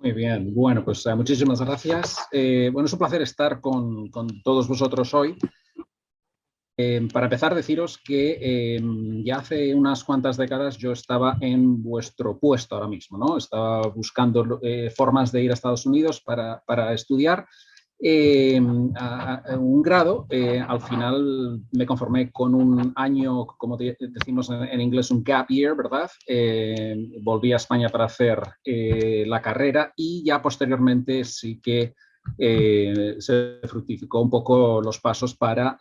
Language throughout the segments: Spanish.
Muy bien, bueno, pues muchísimas gracias. Bueno, es un placer estar con todos vosotros hoy. Para empezar, deciros que ya hace unas cuantas décadas yo estaba en vuestro puesto ahora mismo, ¿no? Estaba buscando formas de ir a Estados Unidos para estudiar a un grado. Al final me conformé con un año, como decimos en inglés, un gap year, ¿verdad? Volví a España para hacer la carrera y ya posteriormente sí que se fructificó un poco los pasos para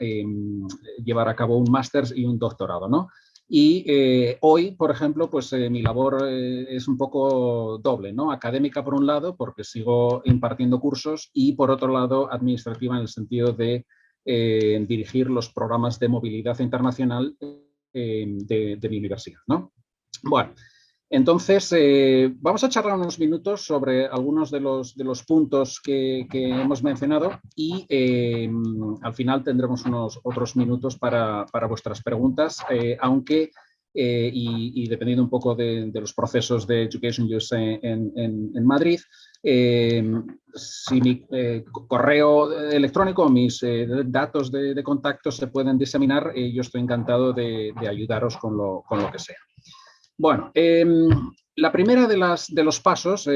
llevar a cabo un máster y un doctorado, ¿no? Y hoy, por ejemplo, pues mi labor es un poco doble, ¿no? Académica por un lado, porque sigo impartiendo cursos, y por otro lado administrativa en el sentido de dirigir los programas de movilidad internacional de mi universidad, ¿no? Bueno, entonces, vamos a charlar unos minutos sobre algunos de los puntos que hemos mencionado y al final tendremos unos otros minutos para vuestras preguntas, aunque, y dependiendo un poco de los procesos de Education USA en Madrid, si mi correo electrónico, mis datos de contacto se pueden diseminar, yo estoy encantado de ayudaros con lo que sea. Bueno, la primera de los pasos,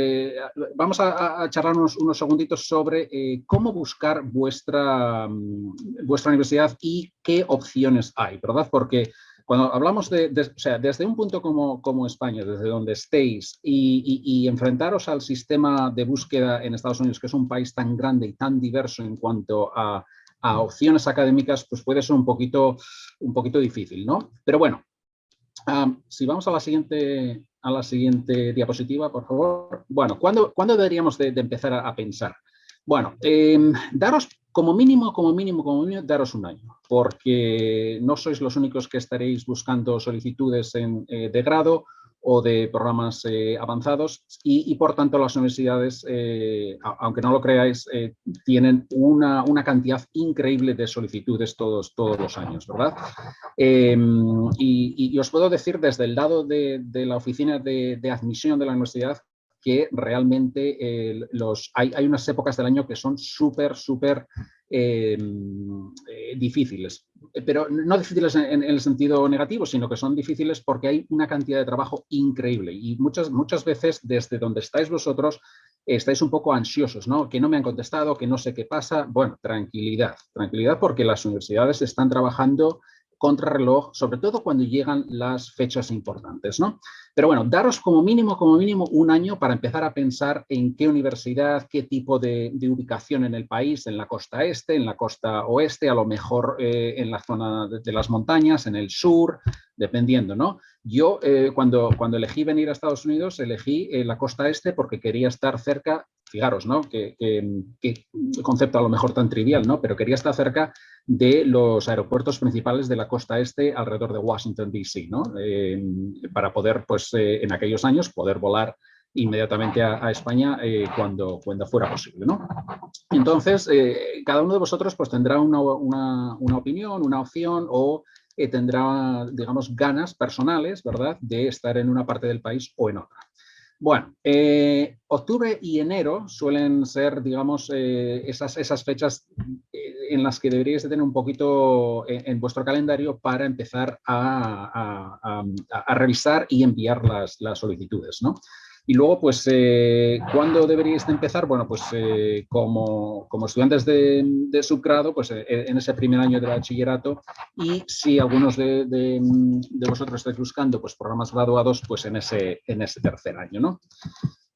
vamos a charlar unos segunditos sobre cómo buscar vuestra universidad y qué opciones hay, ¿verdad? Porque cuando hablamos o sea, desde un punto como España, desde donde estéis, y enfrentaros al sistema de búsqueda en Estados Unidos, que es un país tan grande y tan diverso en cuanto a opciones académicas, pues puede ser un poquito difícil, ¿no? Pero bueno, si vamos a la siguiente diapositiva, por favor. Bueno, ¿cuándo deberíamos de empezar a pensar? Bueno, daros como mínimo, daros un año, porque no sois los únicos que estaréis buscando solicitudes de grado o de programas avanzados y por tanto las universidades, aunque no lo creáis, tienen una cantidad increíble de solicitudes todos los años, ¿verdad? Y os puedo decir desde el lado de la oficina de admisión de la universidad que realmente hay unas épocas del año que son súper difíciles, pero no difíciles en el sentido negativo, sino que son difíciles porque hay una cantidad de trabajo increíble y muchas veces desde donde estáis vosotros estáis un poco ansiosos, ¿no? Que no me han contestado, que no sé qué pasa. Bueno, tranquilidad porque las universidades están trabajando contrarreloj, sobre todo cuando llegan las fechas importantes, ¿no? Pero bueno, daros como mínimo un año para empezar a pensar en qué universidad, qué tipo de ubicación en el país, en la costa este, en la costa oeste, a lo mejor en la zona de las montañas, en el sur, dependiendo, ¿no? Yo cuando elegí venir a Estados Unidos, elegí la costa este porque quería estar cerca, fijaros, ¿no? Que concepto a lo mejor tan trivial, ¿no? Pero quería estar cerca de los aeropuertos principales de la costa este alrededor de Washington, D.C., ¿no? Para poder, pues, en aquellos años, poder volar inmediatamente a España cuando fuera posible, ¿no? Entonces, cada uno de vosotros pues, tendrá una opinión, una opción o tendrá, digamos, ganas personales, ¿verdad?, de estar en una parte del país o en otra. Bueno, octubre y enero suelen ser, digamos, esas fechas en las que deberíais de tener un poquito en vuestro calendario para empezar a revisar y enviar las solicitudes, ¿no? Y luego, pues, ¿cuándo deberíais de empezar? Bueno, pues como estudiantes de subgrado, pues en ese primer año de bachillerato, y si algunos de vosotros estáis buscando pues, programas graduados, pues en ese tercer año, ¿no?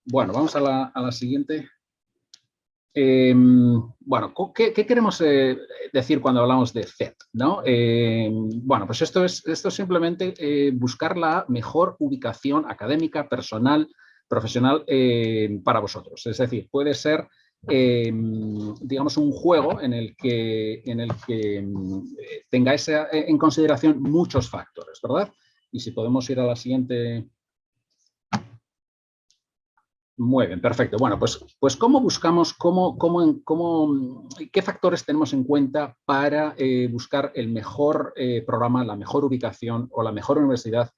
Bueno, vamos a la siguiente. Bueno, ¿qué queremos decir cuando hablamos de FET, ¿no? Bueno, pues esto es simplemente buscar la mejor ubicación académica, personal, profesional para vosotros. Es decir, puede ser, digamos, un juego en el que tengáis en consideración muchos factores, ¿verdad? Y si podemos ir a la siguiente. Muy bien, perfecto. Bueno, pues ¿cómo buscamos, qué factores tenemos en cuenta para buscar el mejor programa, la mejor ubicación o la mejor universidad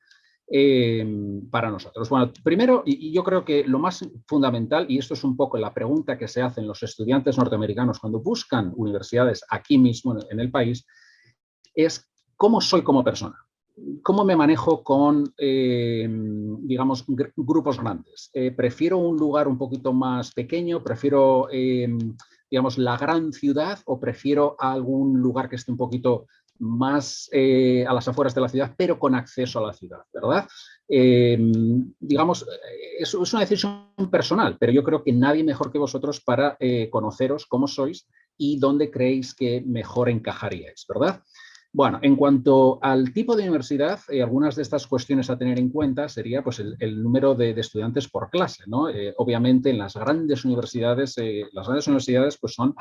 para nosotros. Bueno, primero, y yo creo que lo más fundamental, y esto es un poco la pregunta que se hacen los estudiantes norteamericanos cuando buscan universidades aquí mismo en el país, es cómo soy como persona. ¿Cómo me manejo con, digamos, grupos grandes? ¿Prefiero un lugar un poquito más pequeño? ¿Prefiero, digamos, la gran ciudad? ¿O prefiero algún lugar que esté un poquito más a las afueras de la ciudad, pero con acceso a la ciudad, ¿verdad? Digamos, eso es una decisión personal, pero yo creo que nadie mejor que vosotros para conoceros cómo sois y dónde creéis que mejor encajaríais, ¿verdad? Bueno, en cuanto al tipo de universidad, algunas de estas cuestiones a tener en cuenta sería pues, el número de estudiantes por clase, ¿no? Obviamente en las grandes universidades pues son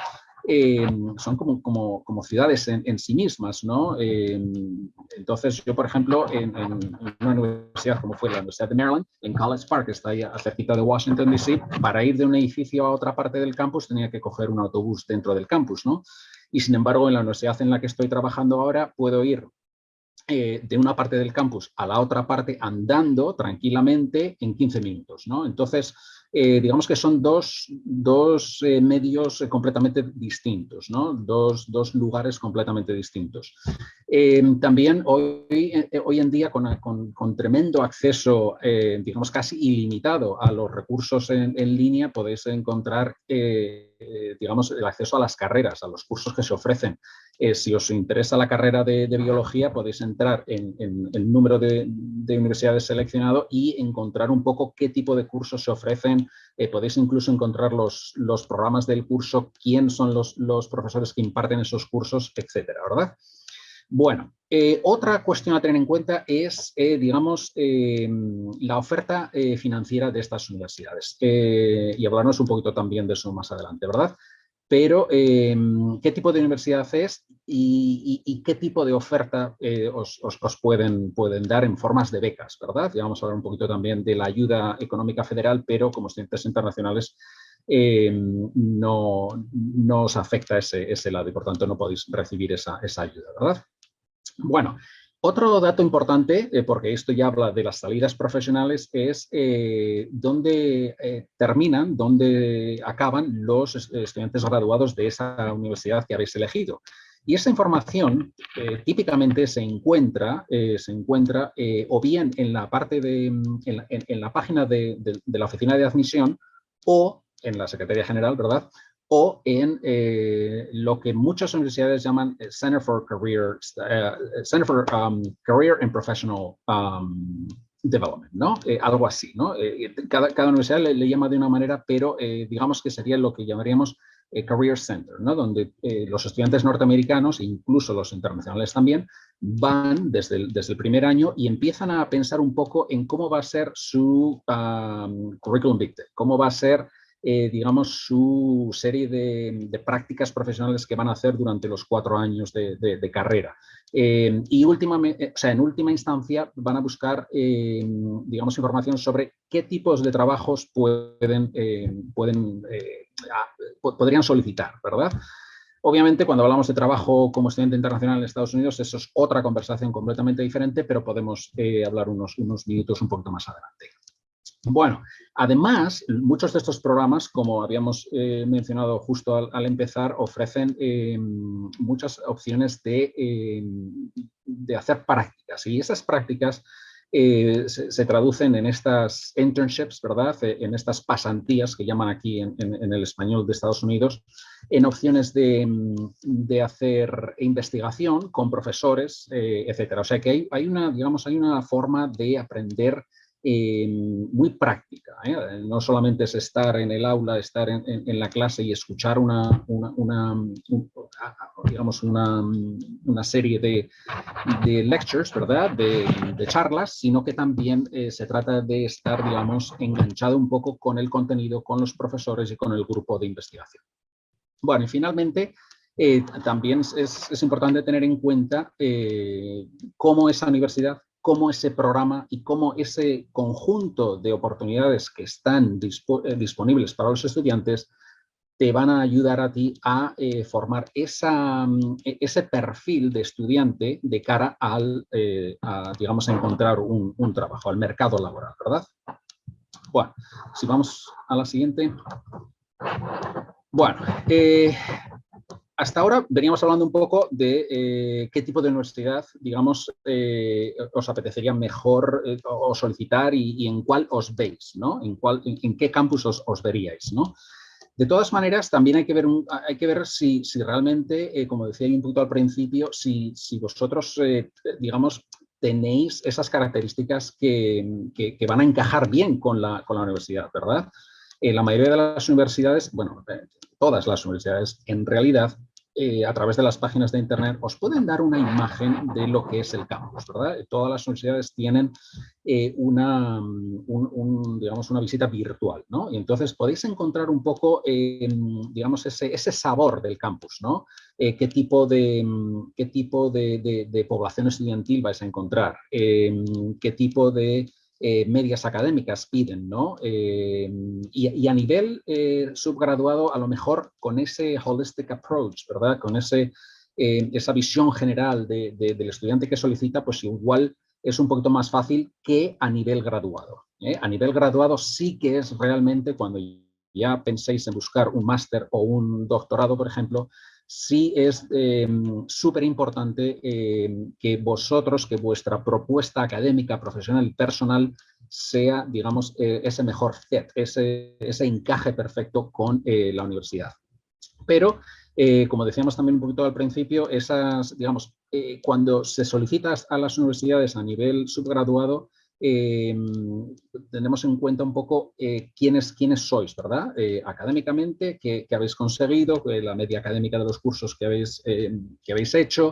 como ciudades en sí mismas, ¿no? Entonces yo, por ejemplo, en una universidad como fue la Universidad de Maryland, en College Park, que está ahí cerquita de Washington, D.C., para ir de un edificio a otra parte del campus tenía que coger un autobús dentro del campus, ¿no? Y sin embargo, en la universidad en la que estoy trabajando ahora, puedo ir de una parte del campus a la otra parte andando tranquilamente en 15 minutos, ¿no? Entonces, digamos que son dos medios completamente distintos, ¿no? Dos lugares completamente distintos. También hoy en día, con tremendo acceso, digamos, casi ilimitado a los recursos en línea, podéis encontrar, digamos, el acceso a las carreras, a los cursos que se ofrecen. Si os interesa la carrera de biología, podéis entrar en el número de universidades seleccionado y encontrar un poco qué tipo de cursos se ofrecen. Podéis incluso encontrar los programas del curso, quién son los profesores que imparten esos cursos, etcétera, ¿verdad? Bueno, otra cuestión a tener en cuenta es, digamos, la oferta financiera de estas universidades. Y hablarnos un poquito también de eso más adelante, ¿verdad? Pero qué tipo de universidad es y qué tipo de oferta os pueden dar en formas de becas, ¿verdad? Ya vamos a hablar un poquito también de la ayuda económica federal, pero como estudiantes internacionales no os afecta ese lado y por tanto no podéis recibir esa ayuda, ¿verdad? Bueno, otro dato importante, porque esto ya habla de las salidas profesionales, es dónde terminan, dónde acaban los estudiantes graduados de esa universidad que habéis elegido. Y esa información típicamente se encuentra o bien en la parte en la página de la oficina de admisión o en la Secretaría General, ¿verdad? O en lo que muchas universidades llaman Center for Career and Professional Development, ¿no? Algo así, ¿no? Cada universidad le llama de una manera, pero digamos que sería lo que llamaríamos Career Center, ¿no? Donde los estudiantes norteamericanos, e incluso los internacionales también, van desde el primer año y empiezan a pensar un poco en cómo va a ser su curriculum vitae, cómo va a ser digamos, su serie de prácticas profesionales que van a hacer durante los 4 años de carrera. Y en última instancia van a buscar, digamos, información sobre qué tipos de trabajos podrían solicitar, ¿verdad? Obviamente, cuando hablamos de trabajo como estudiante internacional en Estados Unidos, eso es otra conversación completamente diferente, pero podemos hablar unos minutos un poquito más adelante. Bueno, además, muchos de estos programas, como habíamos mencionado justo al empezar, ofrecen muchas opciones de hacer prácticas. Y esas prácticas se traducen en estas internships, ¿verdad? En estas pasantías que llaman aquí en el español de Estados Unidos, en opciones de hacer investigación con profesores, etcétera. O sea que hay una forma de aprender muy práctica. No solamente es estar en el aula, estar en la clase y escuchar una serie de lectures, ¿verdad? De charlas, sino que también se trata de estar, digamos, enganchado un poco con el contenido, con los profesores y con el grupo de investigación. Bueno, y finalmente, también es importante tener en cuenta cómo esa universidad, cómo ese programa y cómo ese conjunto de oportunidades que están disponibles para los estudiantes te van a ayudar a ti a formar ese perfil de estudiante de cara digamos, a encontrar un trabajo, al mercado laboral, ¿verdad? Bueno, si vamos a la siguiente. Bueno, hasta ahora veníamos hablando un poco de qué tipo de universidad, digamos, os apetecería mejor o solicitar y en cuál os veis, ¿no? En qué campus os veríais, ¿no? De todas maneras, también hay que ver si realmente, como decía un poquito al principio, si vosotros, digamos, tenéis esas características que van a encajar bien con la universidad, ¿verdad? La mayoría de las universidades, bueno, todas las universidades, en realidad, a través de las páginas de internet, os pueden dar una imagen de lo que es el campus, ¿verdad? Todas las universidades tienen digamos, una visita virtual, ¿no? Y entonces podéis encontrar un poco, digamos, ese sabor del campus, ¿no? Qué tipo de población estudiantil vais a encontrar, qué tipo de medias académicas piden, ¿no? Y a nivel subgraduado, a lo mejor con ese holistic approach, ¿verdad? Con esa visión general del estudiante que solicita, pues igual es un poquito más fácil que a nivel graduado. A nivel graduado sí que es realmente cuando ya penséis en buscar un máster o un doctorado, por ejemplo, sí es súper importante que vosotros, que vuestra propuesta académica, profesional y personal sea, digamos, ese mejor fit, ese encaje perfecto con la universidad. Pero, como decíamos también un poquito al principio, digamos, cuando se solicita a las universidades a nivel subgraduado, tenemos en cuenta un poco quiénes sois, ¿verdad? Académicamente, qué habéis conseguido, la media académica de los cursos que habéis hecho,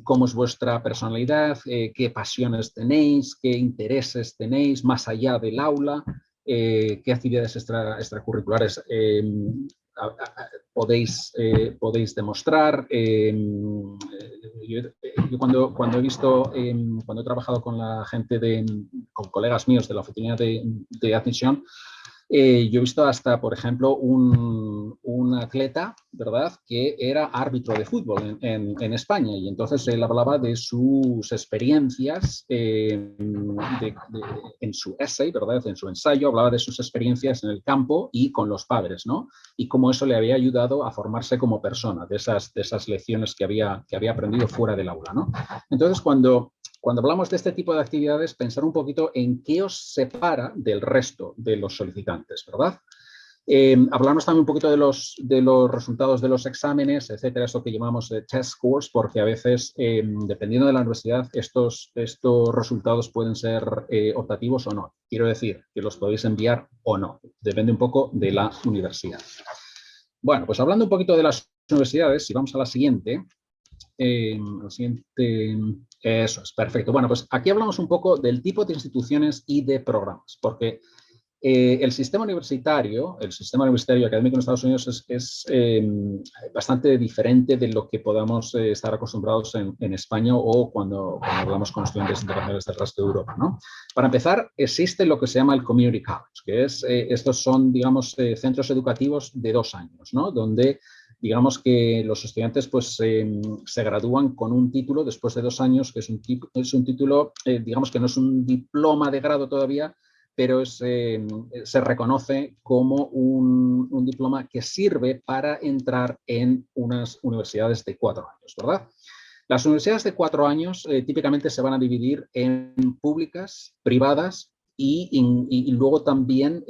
cómo es vuestra personalidad, qué pasiones tenéis, qué intereses tenéis más allá del aula, qué actividades extracurriculares podéis demostrar. Yo cuando he visto, cuando he trabajado con la gente, con colegas míos de la oficina de admisión, yo he visto hasta, por ejemplo, un atleta, ¿verdad?, que era árbitro de fútbol en España, y entonces él hablaba de sus experiencias en su essay, ¿verdad?, en su ensayo, hablaba de sus experiencias en el campo y con los padres, ¿no? Y cómo eso le había ayudado a formarse como persona, de esas lecciones que había aprendido fuera del aula, ¿no? Entonces, cuando hablamos de este tipo de actividades, pensar un poquito en qué os separa del resto de los solicitantes, ¿verdad? Hablarnos también un poquito de los resultados de los exámenes, etcétera, eso que llamamos test scores, porque a veces, dependiendo de la universidad, estos resultados pueden ser optativos o no. Quiero decir, que los podéis enviar o no. Depende un poco de la universidad. Bueno, pues hablando un poquito de las universidades, si vamos a la siguiente. Eso es, perfecto. Bueno, pues aquí hablamos un poco del tipo de instituciones y de programas, porque el sistema universitario académico en Estados Unidos es bastante diferente de lo que podamos estar acostumbrados en España o cuando hablamos con estudiantes internacionales del resto de Europa, ¿no? Para empezar, existe lo que se llama el Community College, que es, estos son, digamos, centros educativos de 2 años, ¿no? Donde digamos que los estudiantes pues, se gradúan con un título después de 2 años, que es un título, digamos que no es un diploma de grado todavía, pero se reconoce como un diploma que sirve para entrar en unas universidades de 4 años, ¿verdad? Las universidades de 4 años típicamente se van a dividir en públicas, privadas y luego también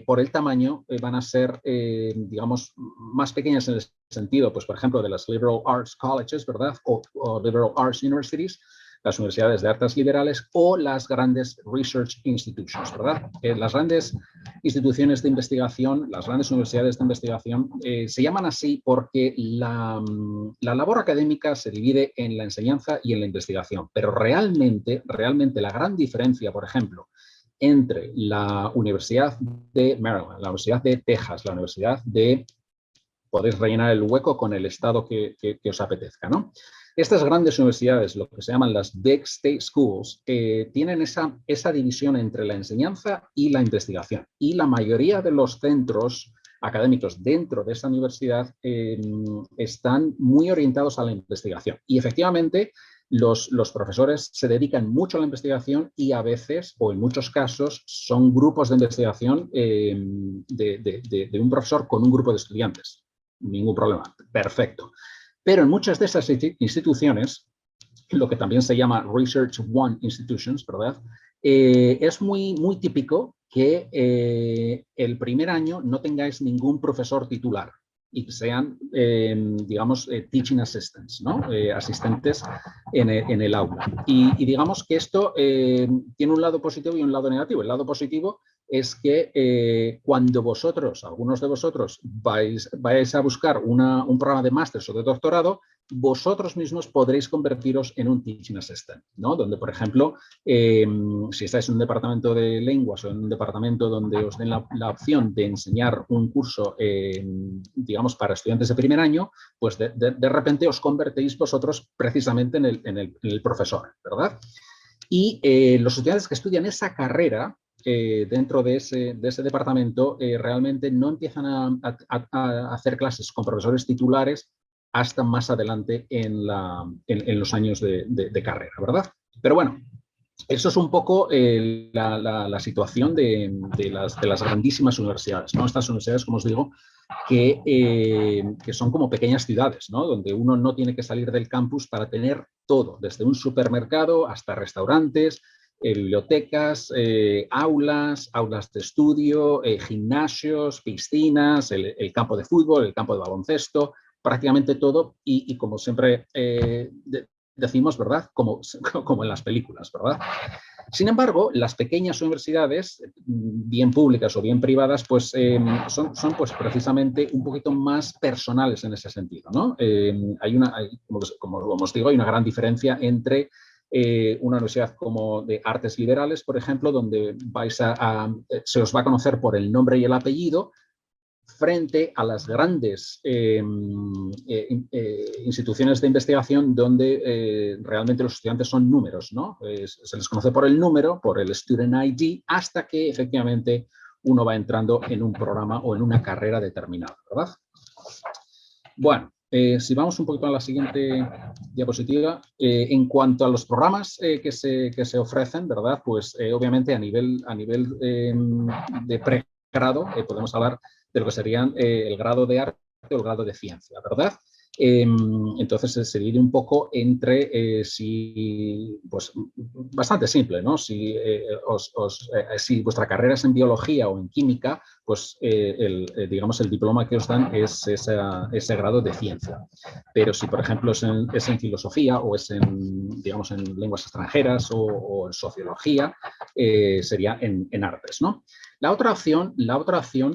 por el tamaño van a ser, digamos, más pequeñas en el sentido, pues por ejemplo, de las Liberal Arts Colleges, ¿verdad? O Liberal Arts Universities, las universidades de artes liberales o las grandes Research Institutions, ¿verdad? Las grandes instituciones de investigación, las grandes universidades de investigación se llaman así porque la labor académica se divide en la enseñanza y en la investigación, pero realmente la gran diferencia, por ejemplo, entre la Universidad de Maryland, la Universidad de Texas, la Universidad de... Podéis rellenar el hueco con el estado que os apetezca, ¿no? Estas grandes universidades, lo que se llaman las Big State Schools, tienen esa división entre la enseñanza y la investigación. Y la mayoría de los centros académicos dentro de esa universidad están muy orientados a la investigación. Y efectivamente, los profesores se dedican mucho a la investigación y a veces, o en muchos casos, son grupos de investigación de un profesor con un grupo de estudiantes. Ningún problema, perfecto. Pero en muchas de esas instituciones, lo que también se llama Research One Institutions, ¿verdad? Es muy típico que el primer año no tengáis ningún profesor titular y que sean, digamos, teaching assistants, ¿no? Asistentes en el aula. Y digamos que esto tiene un lado positivo y un lado negativo. El lado positivo es que cuando vosotros, algunos de vosotros, vais a buscar un programa de máster o de doctorado, vosotros mismos podréis convertiros en un teaching assistant, ¿no? Donde, por ejemplo, si estáis en un departamento de lenguas o en un departamento donde os den la opción de enseñar un curso, digamos, para estudiantes de primer año, pues de repente os convertéis vosotros precisamente en el profesor, ¿verdad? Y los estudiantes que estudian esa carrera dentro de ese departamento realmente no empiezan a hacer clases con profesores titulares hasta más adelante en los años de carrera, ¿verdad? Pero bueno, eso es un poco la situación de las grandísimas universidades, ¿no? Estas universidades, como os digo, que son como pequeñas ciudades, ¿no? Donde uno no tiene que salir del campus para tener todo, desde un supermercado hasta restaurantes, bibliotecas, aulas de estudio, gimnasios, piscinas, el campo de fútbol, el campo de baloncesto, prácticamente todo y como siempre decimos, ¿verdad? Como en las películas, ¿verdad? Sin embargo, las pequeñas universidades, bien públicas o bien privadas, pues son pues, precisamente un poquito más personales en ese sentido, ¿no? Como os digo, hay una gran diferencia entre una universidad como de artes liberales, por ejemplo, donde se os va a conocer por el nombre y el apellido, frente a las grandes instituciones de investigación donde realmente los estudiantes son números, ¿no? Se les conoce por el número, por el Student ID, hasta que efectivamente uno va entrando en un programa o en una carrera determinada, ¿verdad? Bueno, si vamos un poquito a la siguiente diapositiva, en cuanto a los programas que se ofrecen, ¿verdad? Pues obviamente a nivel de pregrado podemos hablar de lo que serían el grado de arte o el grado de ciencia, ¿verdad? Entonces se divide un poco entre pues bastante simple, ¿no? Si vuestra carrera es en biología o en química, pues digamos el diploma que os dan es ese grado de ciencia. Pero si, por ejemplo, es en filosofía o es digamos, en lenguas extranjeras o en sociología, sería en artes, ¿no? La otra opción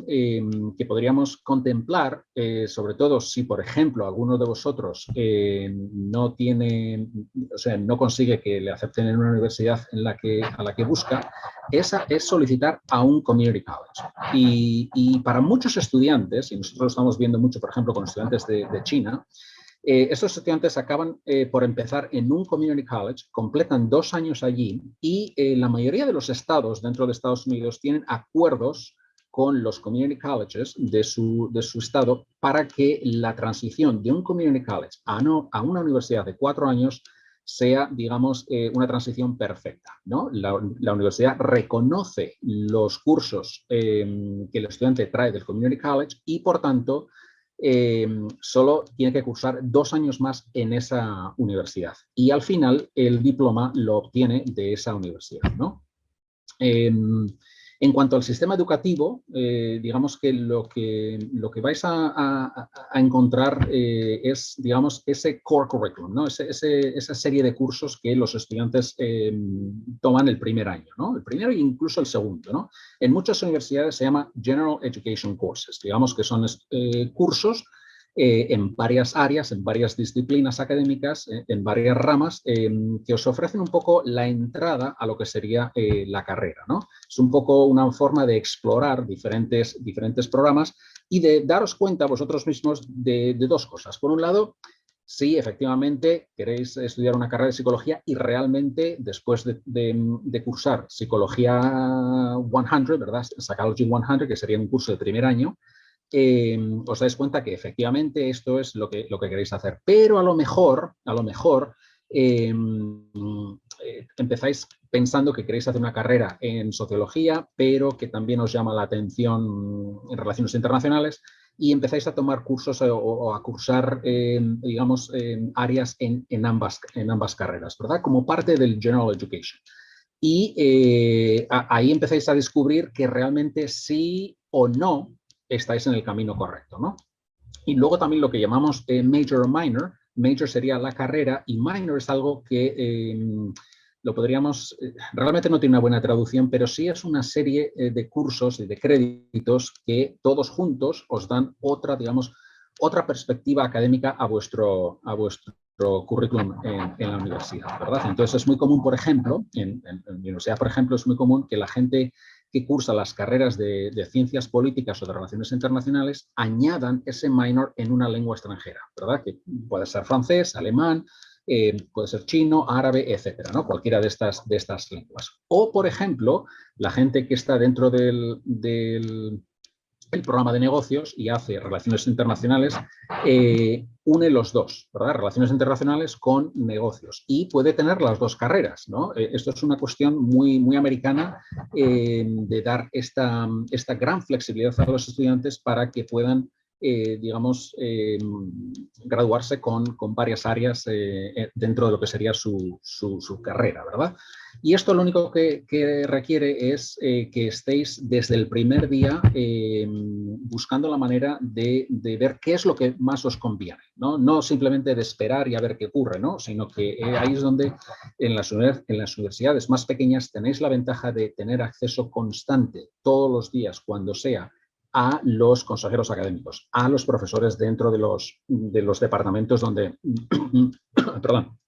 que podríamos contemplar, sobre todo si, por ejemplo, alguno de vosotros no consigue que le acepten en una universidad a la que busca, es solicitar a un community college. Y para muchos estudiantes, y nosotros lo estamos viendo mucho, por ejemplo, con estudiantes de China, estos estudiantes acaban por empezar en un community college, completan 2 años allí y la mayoría de los estados dentro de Estados Unidos tienen acuerdos con los community colleges de su estado para que la transición de un community college a una universidad de 4 años sea, digamos, una transición perfecta, ¿no? La universidad reconoce los cursos que el estudiante trae del community college y, por tanto, solo tiene que cursar 2 años más en esa universidad y al final el diploma lo obtiene de esa universidad, ¿no? En cuanto al sistema educativo, digamos que lo que vais a encontrar es, digamos, ese core curriculum, ¿no? Esa serie de cursos que los estudiantes toman el primer año, ¿no? El primero e incluso el segundo, ¿no? En muchas universidades se llama General Education Courses, digamos que son cursos en varias áreas, en varias disciplinas académicas, en varias ramas, que os ofrecen un poco la entrada a lo que sería la carrera, ¿no? Es un poco una forma de explorar diferentes programas y de daros cuenta vosotros mismos de 2 cosas. Por un lado, si efectivamente queréis estudiar una carrera de psicología y realmente después de cursar Psicología 100, ¿verdad? Psychology 100, que sería un curso de primer año, os dais cuenta que efectivamente esto es lo que queréis hacer. Pero a lo mejor empezáis pensando que queréis hacer una carrera en sociología, pero que también os llama la atención en relaciones internacionales y empezáis a tomar cursos o a cursar, digamos, áreas en ambas carreras, ¿verdad? Como parte del General Education. Y ahí empezáis a descubrir que realmente sí o no estáis en el camino correcto, ¿no? Y luego también lo que llamamos major o minor. Major sería la carrera y minor es algo que lo podríamos, realmente no tiene una buena traducción, pero sí es una serie de cursos y de créditos que todos juntos os dan otra, digamos, otra perspectiva académica a vuestro currículum en la universidad, ¿verdad? Entonces es muy común, por ejemplo, en la universidad, por ejemplo, es muy común que la gente que cursa las carreras de ciencias políticas o de relaciones internacionales añadan ese minor en una lengua extranjera, ¿verdad? Que puede ser francés, alemán, puede ser chino, árabe, etcétera, ¿no? Cualquiera de estas lenguas. O, por ejemplo, la gente que está dentro del el programa de negocios y hace relaciones internacionales, une los dos, ¿verdad? Relaciones internacionales con negocios y puede tener las dos carreras, ¿no? Esto es una cuestión muy americana de dar esta gran flexibilidad a los estudiantes para que puedan digamos, graduarse con varias áreas dentro de lo que sería su carrera, ¿verdad? Y esto lo único que requiere es que estéis desde el primer día buscando la manera de ver qué es lo que más os conviene, ¿no? No simplemente de esperar y a ver qué ocurre, ¿no? Sino que ahí es donde en las universidades más pequeñas tenéis la ventaja de tener acceso constante todos los días, cuando sea, a los consejeros académicos, a los profesores dentro de los departamentos donde perdón,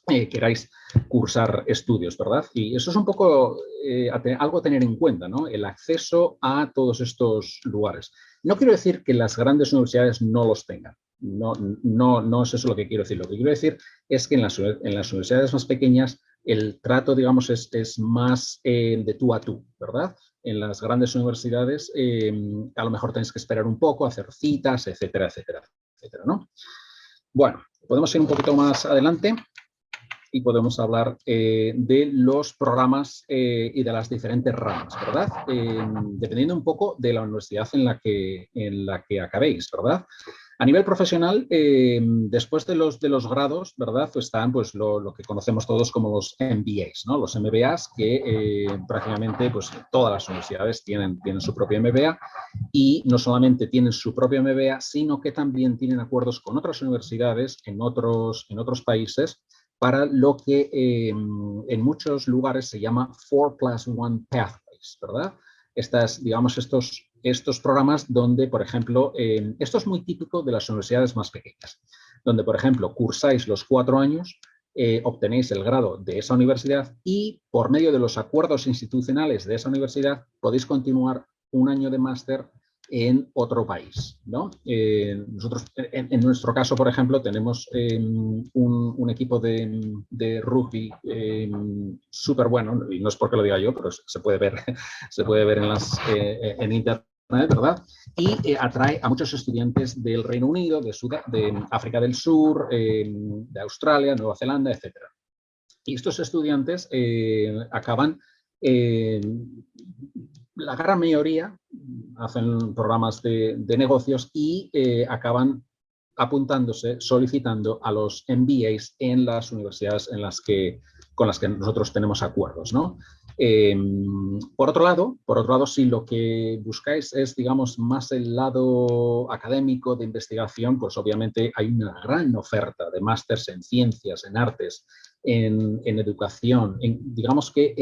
queráis cursar estudios, ¿verdad? Y eso es un poco algo a tener en cuenta, ¿no? El acceso a todos estos lugares. No quiero decir que las grandes universidades no los tengan. No es eso lo que quiero decir. Lo que quiero decir es que en las universidades más pequeñas el trato, digamos, es más de tú a tú, ¿verdad? En las grandes universidades a lo mejor tenéis que esperar un poco, hacer citas, etcétera, etcétera, etcétera, ¿no? Bueno, podemos ir un poquito más adelante y podemos hablar de los programas y de las diferentes ramas, ¿verdad? Dependiendo un poco de la universidad en la que acabéis, ¿verdad? A nivel profesional, después de los grados, ¿verdad? Están pues lo que conocemos todos como los MBAs, ¿no? Los MBAs que prácticamente pues todas las universidades tienen su propio MBA y no solamente tienen su propio MBA, sino que también tienen acuerdos con otras universidades en otros países para lo que en muchos lugares se llama 4+1 Pathways, ¿verdad? Digamos, estos programas donde, por ejemplo, esto es muy típico de las universidades más pequeñas, donde, por ejemplo, cursáis los 4 años, obtenéis el grado de esa universidad y por medio de los acuerdos institucionales de esa universidad podéis continuar un año de máster en otro país, ¿no? Nosotros, en nuestro caso, por ejemplo, tenemos un equipo de rugby súper bueno, y no es porque lo diga yo, pero se puede ver, en internet, ¿verdad? Y atrae a muchos estudiantes del Reino Unido, de África del Sur, de Australia, Nueva Zelanda, etc. Y estos estudiantes acaban, la gran mayoría hacen programas de negocios y acaban apuntándose, solicitando a los MBAs en las universidades con las que nosotros tenemos acuerdos, ¿no? Por otro lado, si lo que buscáis es, digamos, más el lado académico de investigación, pues obviamente hay una gran oferta de másters en ciencias, en artes, en educación. Digamos que,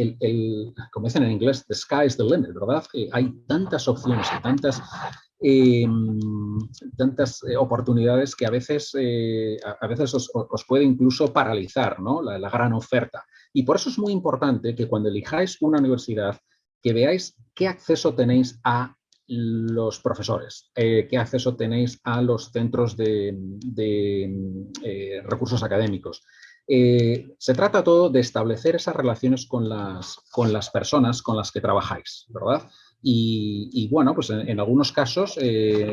como dicen en inglés, the sky is the limit, ¿verdad? Hay tantas opciones y tantas oportunidades que a veces os puede incluso paralizar, ¿no? La gran oferta. Y por eso es muy importante que cuando elijáis una universidad, que veáis qué acceso tenéis a los profesores, qué acceso tenéis a los centros de recursos académicos. Se trata todo de establecer esas relaciones con las personas con las que trabajáis, ¿verdad? Y bueno, pues en algunos casos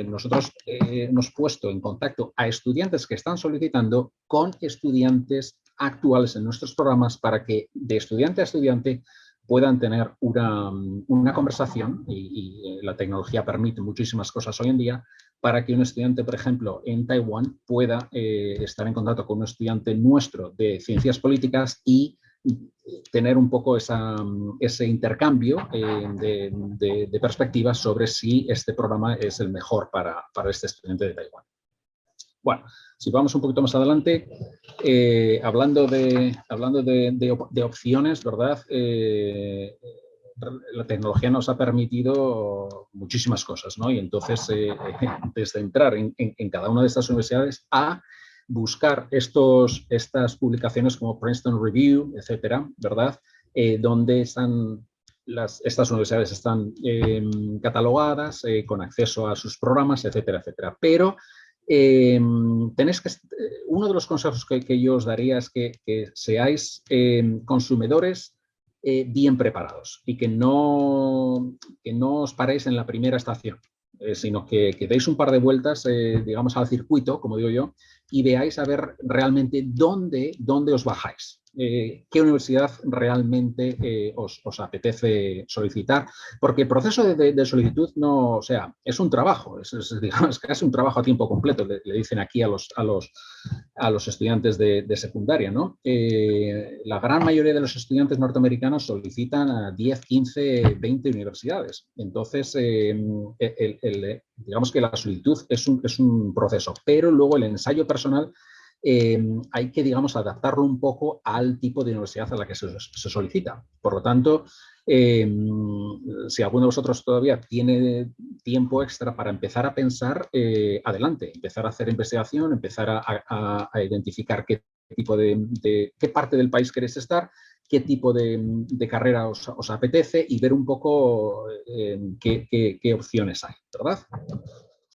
nosotros hemos puesto en contacto a estudiantes que están solicitando con estudiantes actuales en nuestros programas para que de estudiante a estudiante puedan tener una conversación y la tecnología permite muchísimas cosas hoy en día para que un estudiante, por ejemplo, en Taiwán pueda estar en contacto con un estudiante nuestro de ciencias políticas y tener un poco ese intercambio de perspectivas sobre si este programa es el mejor para este estudiante de Taiwán. Bueno, si vamos un poquito más adelante, hablando de opciones, ¿verdad? La tecnología nos ha permitido muchísimas cosas, ¿no? Y entonces, desde entrar en cada una de estas universidades a buscar estas publicaciones como Princeton Review, etcétera, ¿verdad? Donde están estas universidades están catalogadas con acceso a sus programas, etcétera, etcétera. Pero uno de los consejos que yo os daría es que seáis consumidores bien preparados y que no os paréis en la primera estación, sino que deis un par de vueltas, digamos, al circuito, como digo yo, y veáis a ver realmente dónde os bajáis. Qué universidad realmente os apetece solicitar, porque el proceso de solicitud no, o sea, es un trabajo, digamos, casi un trabajo a tiempo completo, le dicen aquí a los estudiantes de secundaria, ¿no? La gran mayoría de los estudiantes norteamericanos solicitan a 10, 15, 20 universidades. Entonces, digamos que la solicitud es un proceso, pero luego el ensayo personal hay que, digamos, adaptarlo un poco al tipo de universidad a la que se solicita. Por lo tanto, si alguno de vosotros todavía tiene tiempo extra para empezar a pensar, adelante, empezar a hacer investigación, empezar a identificar qué parte del país queréis estar, qué tipo de carrera os apetece y ver un poco qué opciones hay, ¿verdad?